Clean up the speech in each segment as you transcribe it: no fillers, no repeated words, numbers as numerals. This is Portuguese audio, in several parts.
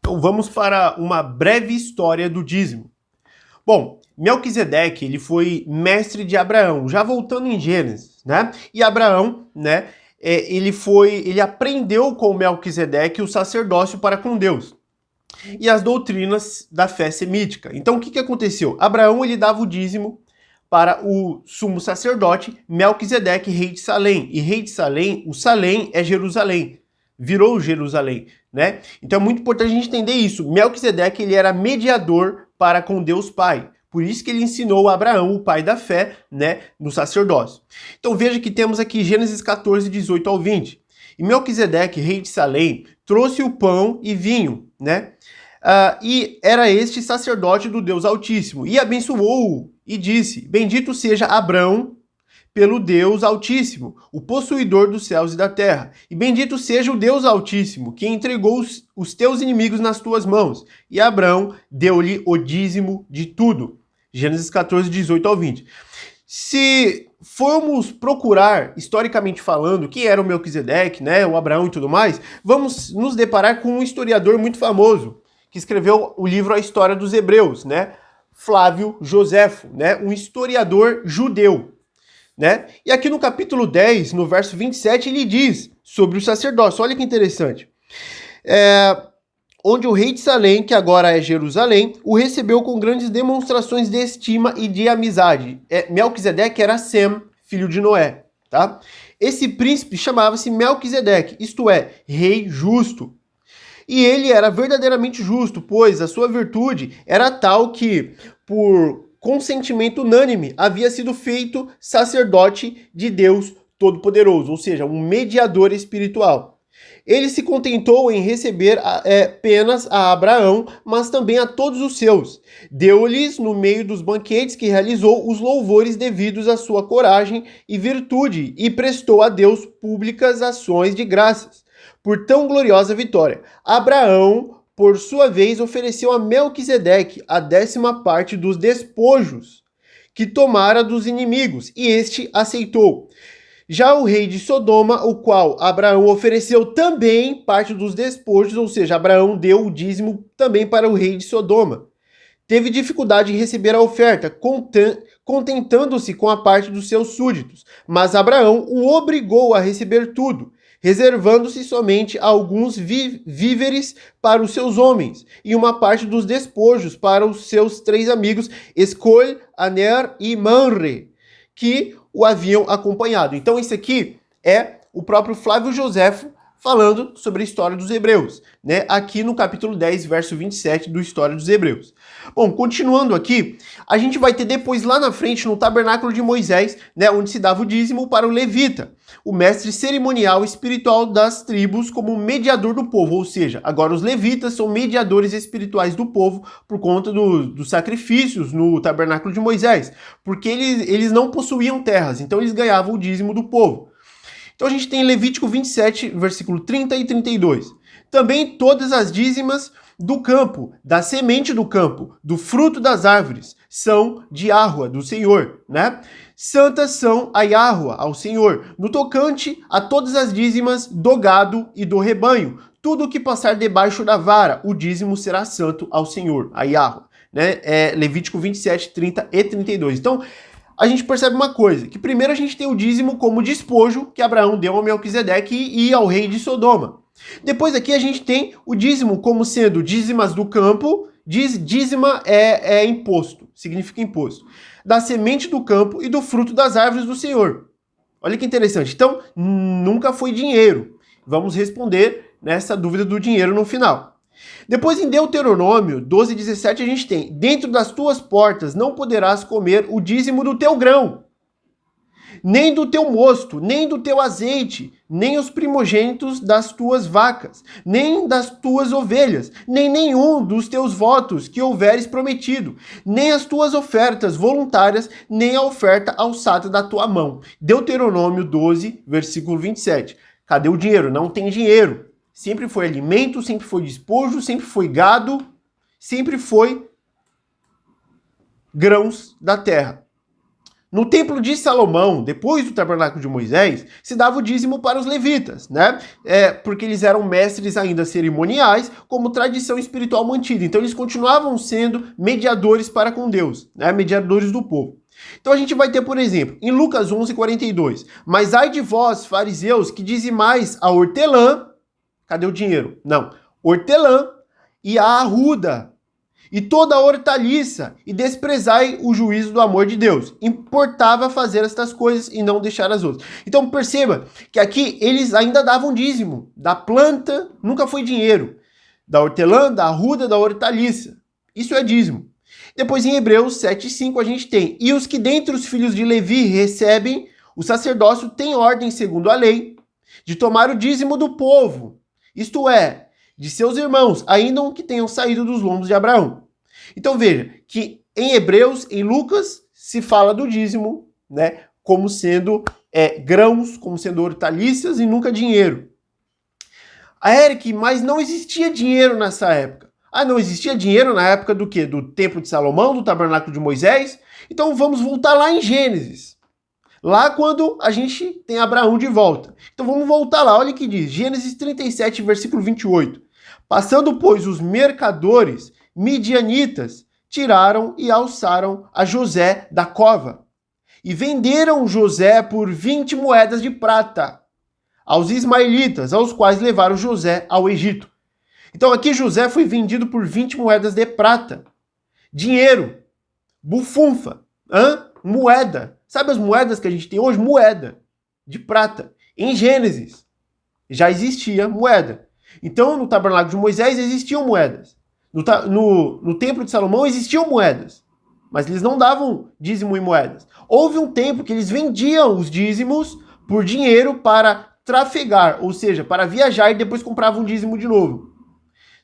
Então vamos para uma breve história do dízimo. Bom, Melquisedeque, ele foi mestre de Abraão, já voltando em Gênesis, né? E Abraão, né, ele aprendeu com Melquisedeque o sacerdócio para com Deus e as doutrinas da fé semítica. Então o que aconteceu? Abraão, ele dava o dízimo para o sumo sacerdote Melquisedeque, rei de Salém. E rei de Salém, o Salém é Jerusalém, virou Jerusalém, né? Então é muito importante a gente entender isso. Melquisedeque, ele era mediador para com Deus Pai. Por isso que ele ensinou a Abraão, o pai da fé, né, no sacerdócio. Então veja que temos aqui Gênesis 14, 18 ao 20. E Melquisedeque, rei de Salém, trouxe o pão e vinho, né? E era este sacerdote do Deus Altíssimo, e abençoou-o, e disse: Bendito seja Abrão pelo Deus Altíssimo, o possuidor dos céus e da terra. E bendito seja o Deus Altíssimo, que entregou os teus inimigos nas tuas mãos. E Abrão deu-lhe o dízimo de tudo. Gênesis 14, 18 ao 20. Se formos procurar, historicamente falando, quem era o Melquisedeque, né, o Abraão e tudo mais, vamos nos deparar com um historiador muito famoso, que escreveu o livro A História dos Hebreus, né, Flávio Joséfo, né, um historiador judeu. Né? E aqui no capítulo 10, no verso 27, ele diz sobre o sacerdócio. Olha que interessante. Onde o rei de Salém, que agora é Jerusalém, o recebeu com grandes demonstrações de estima e de amizade. Melquisedeque era Sem, filho de Noé. Tá? Esse príncipe chamava-se Melquisedeque, isto é, rei justo. E ele era verdadeiramente justo, pois a sua virtude era tal que, por consentimento unânime, havia sido feito sacerdote de Deus Todo-Poderoso, ou seja, um mediador espiritual. Ele se contentou em receber apenas a Abraão, mas também a todos os seus. Deu-lhes, no meio dos banquetes que realizou, os louvores devidos à sua coragem e virtude, e prestou a Deus públicas ações de graças por tão gloriosa vitória. Abraão, por sua vez, ofereceu a Melquisedeque a 10ª parte dos despojos que tomara dos inimigos, e este aceitou. Já o rei de Sodoma, o qual Abraão ofereceu também parte dos despojos, ou seja, Abraão deu o dízimo também para o rei de Sodoma. Teve dificuldade em receber a oferta, contentando-se com a parte dos seus súditos, mas Abraão o obrigou a receber tudo, reservando-se somente alguns víveres para os seus homens, e uma parte dos despojos para os seus 3 amigos, Escol, Aner e Manre, que o haviam acompanhado. Então isso aqui é o próprio Flávio Joséfo falando sobre a história dos hebreus, né? Aqui no capítulo 10, verso 27 do História dos Hebreus. Bom, continuando aqui, a gente vai ter depois lá na frente, no tabernáculo de Moisés, né, onde se dava o dízimo para o levita, o mestre cerimonial espiritual das tribos, como mediador do povo, ou seja, agora os levitas são mediadores espirituais do povo por conta dos sacrifícios no tabernáculo de Moisés, porque eles não possuíam terras, então eles ganhavam o dízimo do povo. Então a gente tem Levítico 27, versículo 30 e 32. Também todas as dízimas do campo, da semente do campo, do fruto das árvores, são de Yahua, do Senhor, né? Santas são a Yahua, ao Senhor, no tocante a todas as dízimas do gado e do rebanho. Tudo que passar debaixo da vara, o dízimo será santo ao Senhor, a Yahua, né? Levítico 27, 30 e 32. Então, a gente percebe uma coisa, que primeiro a gente tem o dízimo como despojo que Abraão deu ao Melquisedeque e ao rei de Sodoma. Depois aqui a gente tem o dízimo como sendo dízimas do campo, dízima é imposto, significa imposto, da semente do campo e do fruto das árvores do Senhor. Olha que interessante. Então, nunca foi dinheiro. Vamos responder nessa dúvida do dinheiro no final. Depois em Deuteronômio 12, 17 a gente tem: dentro das tuas portas não poderás comer o dízimo do teu grão, nem do teu mosto, nem do teu azeite, nem os primogênitos das tuas vacas, nem das tuas ovelhas, nem nenhum dos teus votos que houveres prometido, nem as tuas ofertas voluntárias, nem a oferta alçada da tua mão. Deuteronômio 12, versículo 27. Cadê o dinheiro? Não tem dinheiro. Sempre foi alimento, sempre foi despojo, sempre foi gado, sempre foi grãos da terra. No templo de Salomão, depois do tabernáculo de Moisés, se dava o dízimo para os levitas, né? Porque eles eram mestres ainda cerimoniais, como tradição espiritual mantida. Então eles continuavam sendo mediadores para com Deus, né? Mediadores do povo. Então a gente vai ter, por exemplo, em Lucas 11:42, mas ai de vós, fariseus, que dizimais a hortelã, cadê o dinheiro? Não, hortelã e a arruda, e toda a hortaliça, e desprezai o juízo do amor de Deus. Importava fazer estas coisas e não deixar as outras. Então perceba que aqui eles ainda davam dízimo da planta, nunca foi dinheiro, da hortelã, da arruda, da hortaliça. Isso é dízimo. Depois em Hebreus 7:5 a gente tem, e os que dentre os filhos de Levi recebem o sacerdócio têm ordem segundo a lei de tomar o dízimo do povo, isto é, de seus irmãos, ainda que tenham saído dos lombos de Abraão. Então veja que em Hebreus, em Lucas, se fala do dízimo, né, como sendo grãos, como sendo hortaliças e nunca dinheiro. Eric, mas não existia dinheiro nessa época. Não existia dinheiro na época do quê? Do templo de Salomão, do tabernáculo de Moisés? Então vamos voltar lá em Gênesis. Lá quando a gente tem Abraão de volta. Então vamos voltar lá, olha o que diz. Gênesis 37, versículo 28. Passando, pois, os mercadores midianitas, tiraram e alçaram a José da cova. E venderam José por 20 moedas de prata aos ismaelitas, aos quais levaram José ao Egito. Então aqui José foi vendido por 20 moedas de prata. Dinheiro, bufunfa, moeda. Sabe as moedas que a gente tem hoje? Moeda de prata. Em Gênesis já existia moeda. Então, no tabernáculo de Moisés existiam moedas. No templo de Salomão existiam moedas. Mas eles não davam dízimo em moedas. Houve um tempo que eles vendiam os dízimos por dinheiro para trafegar, ou seja, para viajar e depois compravam dízimo de novo.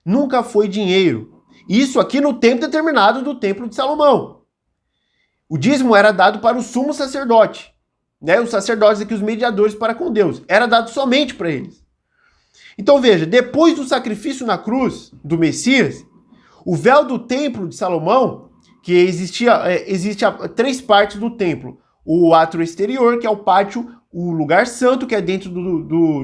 Nunca foi dinheiro. Isso aqui no tempo determinado do templo de Salomão. O dízimo era dado para o sumo sacerdote, né? Os sacerdotes aqui, os mediadores para com Deus. Era dado somente para eles. Então veja, depois do sacrifício na cruz do Messias, o véu do templo de Salomão, que existe três partes do templo. O átrio exterior, que é o pátio, o lugar santo, que é dentro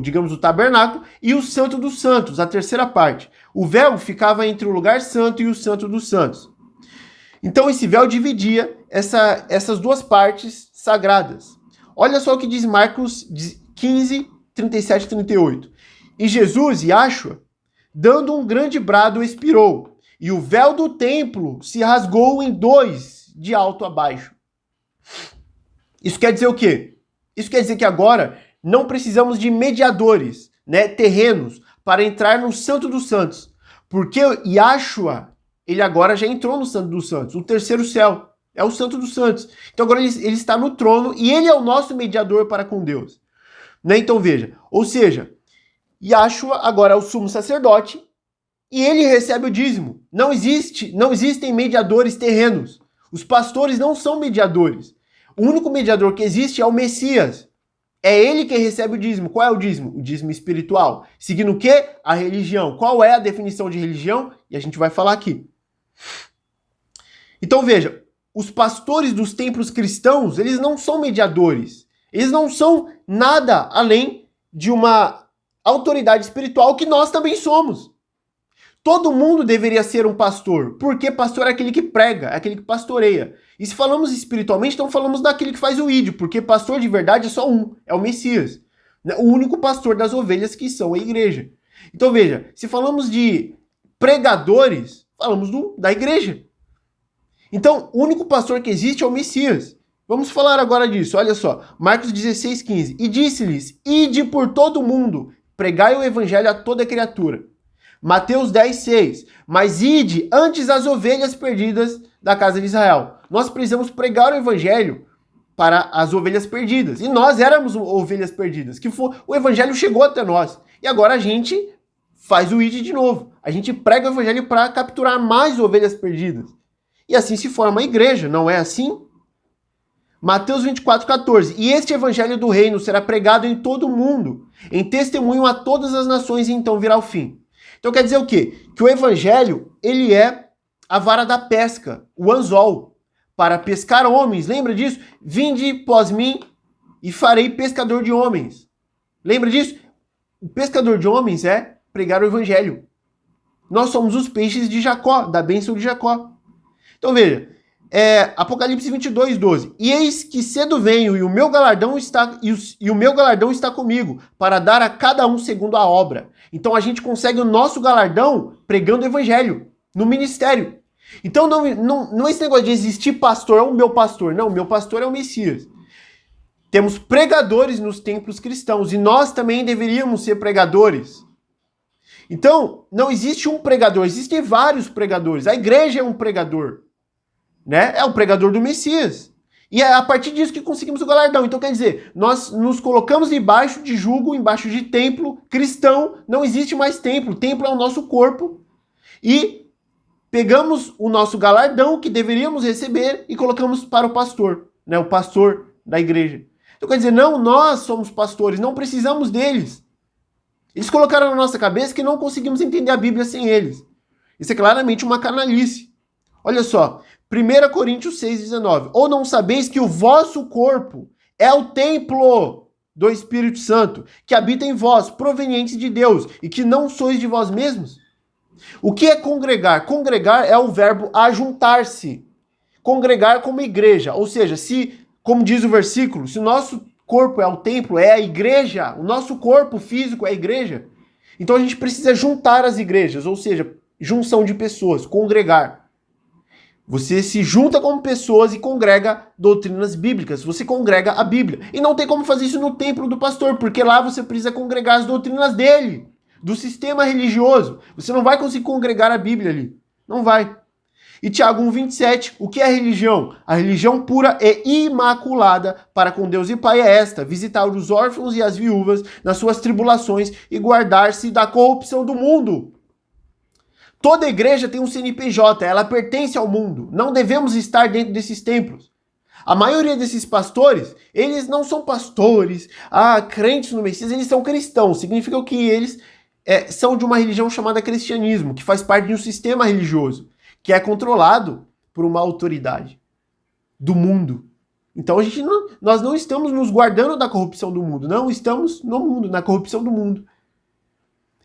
digamos, do tabernáculo, e o santo dos santos, a terceira parte. O véu ficava entre o lugar santo e o santo dos santos. Então esse véu dividia essas duas partes sagradas. Olha só o que diz Marcos 15, 37 e 38. E Jesus, Yahshua, dando um grande brado, expirou, e o véu do templo se rasgou em dois, de alto a baixo. Isso quer dizer o quê? Isso quer dizer que agora não precisamos de mediadores, né, terrenos, para entrar no Santo dos Santos. Porque Yahshua, ele agora já entrou no Santo dos Santos, o terceiro céu. É o Santo dos Santos. Então agora ele está no trono e ele é o nosso mediador para com Deus. Né? Então veja, ou seja, Yahshua agora é o sumo sacerdote e ele recebe o dízimo. Não existem mediadores terrenos. Os pastores não são mediadores. O único mediador que existe é o Messias. É ele que recebe o dízimo. Qual é o dízimo? O dízimo espiritual. Seguindo o quê? A religião. Qual é a definição de religião? E a gente vai falar aqui. Então veja, os pastores dos templos cristãos, eles não são mediadores. Eles não são nada além de uma autoridade espiritual que nós também somos. Todo mundo deveria ser um pastor, porque pastor é aquele que prega, é aquele que pastoreia. E se falamos espiritualmente, então falamos daquele que faz o ídio, porque pastor de verdade é só um, é o Messias. O único pastor das ovelhas que são a igreja. Então veja, se falamos de pregadores, falamos da igreja. Então, o único pastor que existe é o Messias. Vamos falar agora disso, olha só. Marcos 16:15. E disse-lhes, ide por todo o mundo, pregai o evangelho a toda criatura. Mateus 10:6. Mas ide antes as ovelhas perdidas da casa de Israel. Nós precisamos pregar o evangelho para as ovelhas perdidas. E nós éramos ovelhas perdidas. O evangelho chegou até nós. E agora a gente faz o ide de novo. A gente prega o evangelho para capturar mais ovelhas perdidas. E assim se forma a igreja, não é assim? Mateus 24:14. E este evangelho do reino será pregado em todo o mundo, em testemunho a todas as nações, e então virá o fim. Então quer dizer o quê? Que o evangelho, ele é a vara da pesca, o anzol, para pescar homens. Lembra disso? Vinde pós mim e farei pescador de homens. Lembra disso? O pescador de homens é pregar o evangelho. Nós somos os peixes de Jacó, da bênção de Jacó. Então veja, Apocalipse 22, 12. E eis que cedo venho, e o meu galardão está comigo, para dar a cada um segundo a obra. Então a gente consegue o nosso galardão pregando o evangelho, no ministério. Então não é esse negócio de existir pastor, é o meu pastor. Não, o meu pastor é o Messias. Temos pregadores nos templos cristãos, e nós também deveríamos ser pregadores. Então, não existe um pregador, existem vários pregadores. A igreja é um pregador, né? É o pregador do Messias. E é a partir disso que conseguimos o galardão. Então, quer dizer, nós nos colocamos debaixo de jugo, embaixo de templo cristão. Não existe mais templo. O templo é o nosso corpo. E pegamos o nosso galardão que deveríamos receber e colocamos para o pastor, né? O pastor da igreja. Então, quer dizer, não, nós somos pastores, não precisamos deles. Eles colocaram na nossa cabeça que não conseguimos entender a Bíblia sem eles. Isso é claramente uma canalice. Olha só, 1 Coríntios 6,19. Ou não sabeis que o vosso corpo é o templo do Espírito Santo, que habita em vós, proveniente de Deus, e que não sois de vós mesmos? O que é congregar? Congregar é o verbo ajuntar-se. Congregar como igreja. Ou seja, se, como diz o versículo, se o nosso corpo é o templo, é a igreja, o nosso corpo físico é a igreja, então a gente precisa juntar as igrejas, ou seja, junção de pessoas, congregar. Você se junta com pessoas e congrega doutrinas bíblicas, você congrega a Bíblia. E não tem como fazer isso no templo do pastor, porque lá você precisa congregar as doutrinas dele, do sistema religioso. Você não vai conseguir congregar a Bíblia ali, não vai. E Tiago 1,27, o que é religião? A religião pura e imaculada para com Deus e Pai é esta: visitar os órfãos e as viúvas nas suas tribulações e guardar-se da corrupção do mundo. Toda igreja tem um CNPJ, ela pertence ao mundo. Não devemos estar dentro desses templos. A maioria desses pastores, eles não são pastores, crentes no Messias, eles são cristãos. Significa que eles são de uma religião chamada cristianismo, que faz parte de um sistema religioso, que é controlado por uma autoridade do mundo. Então nós não estamos nos guardando da corrupção do mundo, não estamos no mundo, na corrupção do mundo.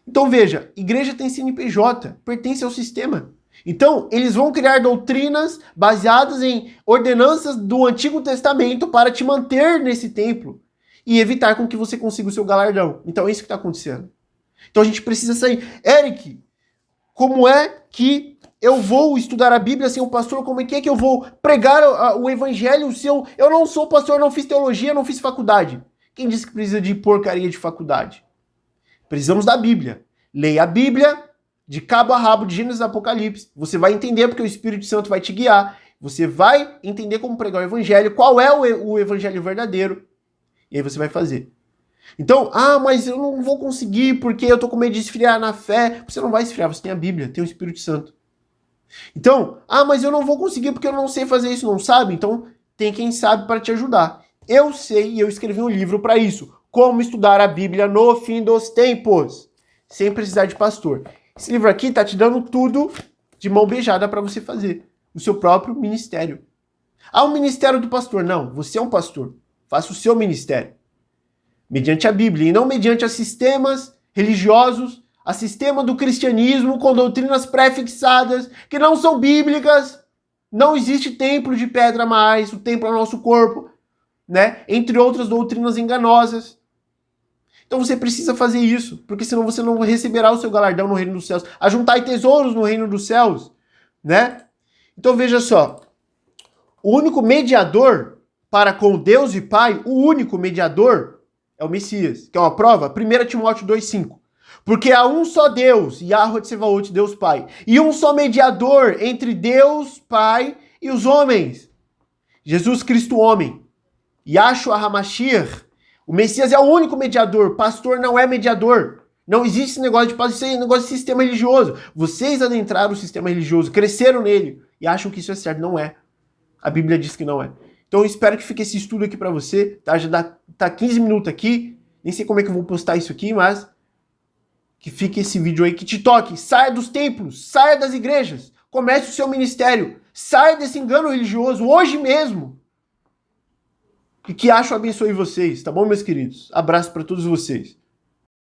Então veja, igreja tem CNPJ, pertence ao sistema. Então eles vão criar doutrinas baseadas em ordenanças do Antigo Testamento para te manter nesse templo e evitar com que você consiga o seu galardão. Então é isso que está acontecendo. Então a gente precisa sair. Eric, como é que eu vou estudar a Bíblia sem o pastor? Como é que eu vou pregar o evangelho se eu não sou pastor, não fiz teologia, não fiz faculdade? Quem disse que precisa de porcaria de faculdade? Precisamos da Bíblia. Leia a Bíblia de cabo a rabo, de Gênesis a Apocalipse. Você vai entender porque o Espírito Santo vai te guiar. Você vai entender como pregar o evangelho, qual é o evangelho verdadeiro. E aí você vai fazer. Então, mas eu não vou conseguir porque eu tô com medo de esfriar na fé. Você não vai esfriar, você tem a Bíblia, tem o Espírito Santo. Então, mas eu não vou conseguir porque eu não sei fazer isso, não sabe? Então, tem quem sabe para te ajudar. Eu sei e eu escrevi um livro para isso. Como estudar a Bíblia no fim dos tempos, sem precisar de pastor. Esse livro aqui tá te dando tudo de mão beijada para você fazer. O seu próprio ministério. O ministério do pastor. Não, você é um pastor. Faça o seu ministério. Mediante a Bíblia e não mediante a sistemas religiosos, a sistema do cristianismo com doutrinas pré-fixadas que não são bíblicas. Não existe templo de pedra mais, o templo é o nosso corpo, né? Entre outras doutrinas enganosas. Então você precisa fazer isso, porque senão você não receberá o seu galardão no reino dos céus. Ajuntai tesouros no reino dos céus, né? Então veja só, o único mediador para com Deus e Pai, o único mediador é o Messias. Que é uma prova? 1 Timóteo 2,5. Porque há um só Deus, Yahweh Tsevaot, Deus Pai, e um só mediador entre Deus Pai e os homens. Jesus Cristo homem. Yahshua HaMashiach. O Messias é o único mediador. Pastor não é mediador. Não existe esse negócio de pastor, isso é um negócio de sistema religioso. Vocês adentraram o sistema religioso, cresceram nele e acham que isso é certo. Não é. A Bíblia diz que não é. Então eu espero que fique esse estudo aqui pra você. Tá? Já tá 15 minutos aqui. Nem sei como é que eu vou postar isso aqui, mas que fique esse vídeo aí, que te toque. Saia dos templos, saia das igrejas. Comece o seu ministério. Sai desse engano religioso hoje mesmo. E que acho abençoe vocês, tá bom, meus queridos? Abraço para todos vocês.